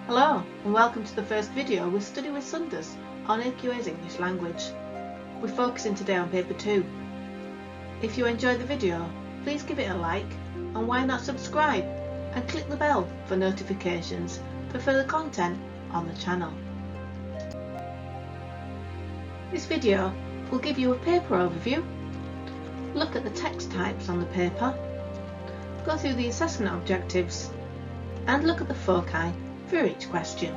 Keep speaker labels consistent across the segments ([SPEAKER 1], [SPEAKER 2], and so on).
[SPEAKER 1] Hello and welcome to the first video with Study with Sunders on AQA's English language. We're focusing today on paper 2. If you enjoyed the video, please give it a like and why not subscribe and click the bell for notifications for further content on the channel. This video will give you a paper overview, look at the text types on the paper, go through the assessment objectives and look at the foci for each question.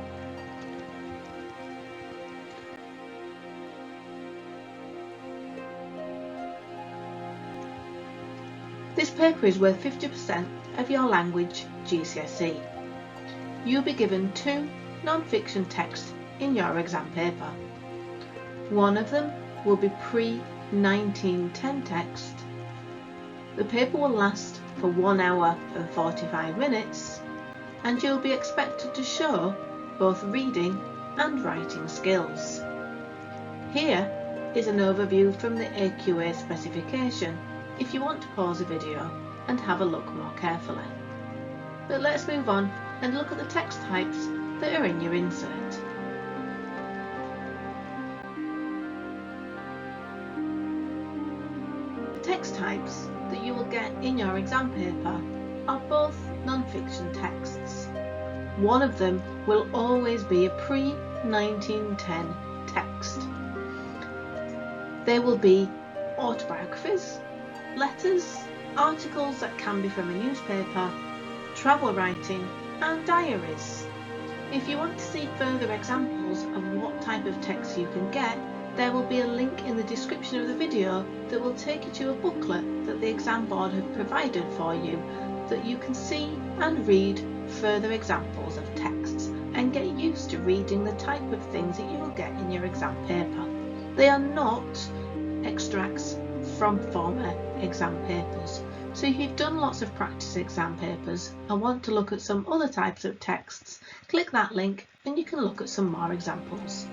[SPEAKER 1] This paper is worth 50% of your language GCSE. You'll be given 2 non-fiction texts in your exam paper. One of them will be pre-1910 text. The paper will last for 1 hour and 45 minutes and you'll be expected to show both reading and writing skills. Here is an overview from the AQA specification if you want to pause the video and have a look more carefully. But let's move on and look at the text types that are in your insert. The text types that you will get in your exam paper are both non-fiction texts. One of them will always be a pre-1910 text. They will be autobiographies, letters, articles that can be from a newspaper, travel writing and diaries. If you want to see further examples of what type of text you can get, there will be a link in the description of the video that will take you to a booklet that the exam board have provided for you that you can see and read further examples of texts and get used to reading the type of things that you will get in your exam paper. They are not extracts from former exam papers. So if you've done lots of practice exam papers and want to look at some other types of texts, click that link and you can look at some more examples.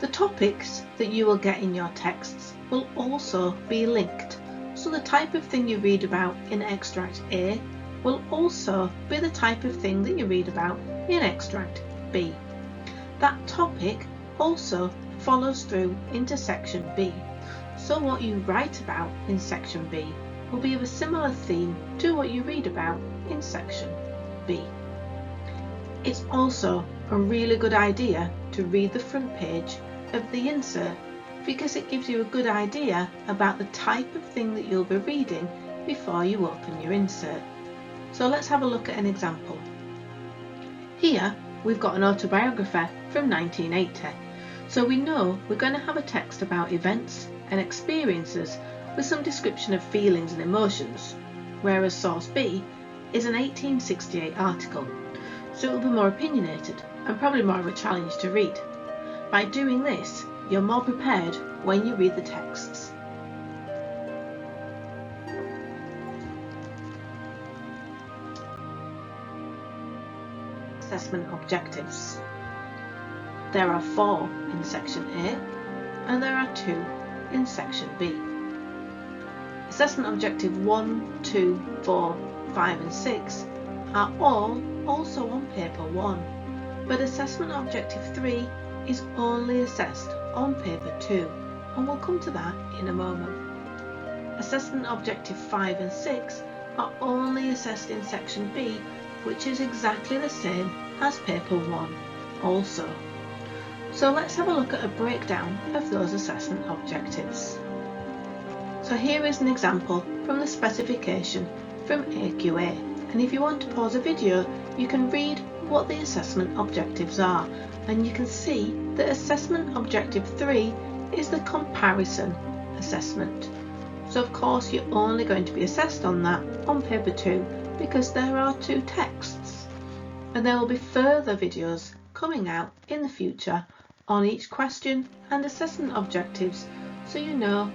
[SPEAKER 1] The topics that you will get in your texts will also be linked. So the type of thing you read about in extract A will also be the type of thing that you read about in extract B. That topic also follows through into section B. So what you write about in section B will be of a similar theme to what you read about in section B. It's also a really good idea to read the front page of the insert because it gives you a good idea about the type of thing that you'll be reading before you open your insert. So let's have a look at an example. Here we've got an autobiography from 1980. So we know we're going to have a text about events and experiences with some description of feelings and emotions, whereas source B is an 1868 article. So it will be more opinionated and probably more of a challenge to read. By doing this, you're more prepared when you read the texts. Assessment objectives. There are 4 in section A and there are 2 in section B. Assessment objective 1, 2, 4, 5 and 6 are all also on paper 1, but assessment objective 3 is only assessed on paper 2 and we'll come to that in a moment. Assessment objective 5 and 6 are only assessed in section B, which is exactly the same as paper 1 also. So let's have a look at a breakdown of those assessment objectives. So here is an example from the specification from AQA, and if you want to pause a video you can read what the assessment objectives are, and you can see that assessment objective 3 is the comparison assessment. So of course you're only going to be assessed on that on paper 2 because there are 2 texts, and there will be further videos coming out in the future on each question and assessment objectives so you know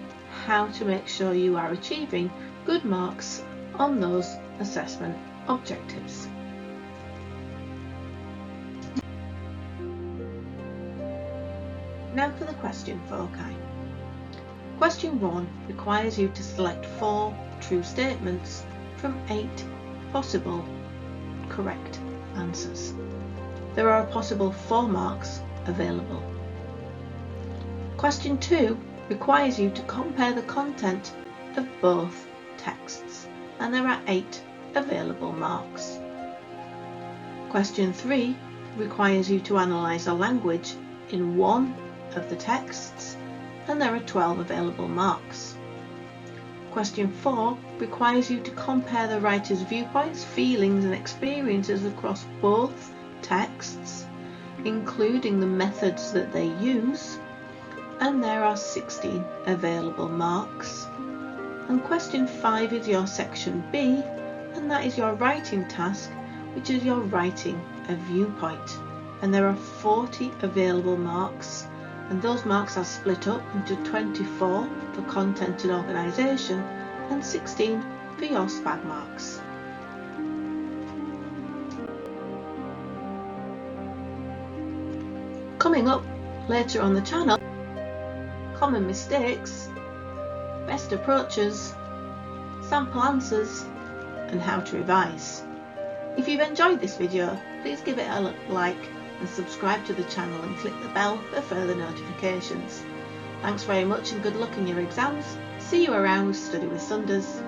[SPEAKER 1] how to make sure you are achieving good marks on those assessment objectives. Now for the question foci. Question 1 requires you to select 4 true statements from 8 possible correct answers. there are a possible 4 marks available. Question 2 requires you to compare the content of both texts, and there are 8 available marks. Question 3 requires you to analyse a language in one of the texts, and there are 12 available marks. Question 4 requires you to compare the writer's viewpoints, feelings and experiences across both texts, including the methods that they use, and there are 16 available marks. And question 5 is your section B, and that is your writing task, which is your writing a viewpoint, and there are 40 available marks, and those marks are split up into 24 for content and organisation and 16 for your SPAG marks. Coming up later on the channel, common mistakes, best approaches, sample answers and how to revise. If you've enjoyed this video, please give it a like and subscribe to the channel and click the bell for further notifications. Thanks very much and good luck in your exams. See you around Study with Sunders.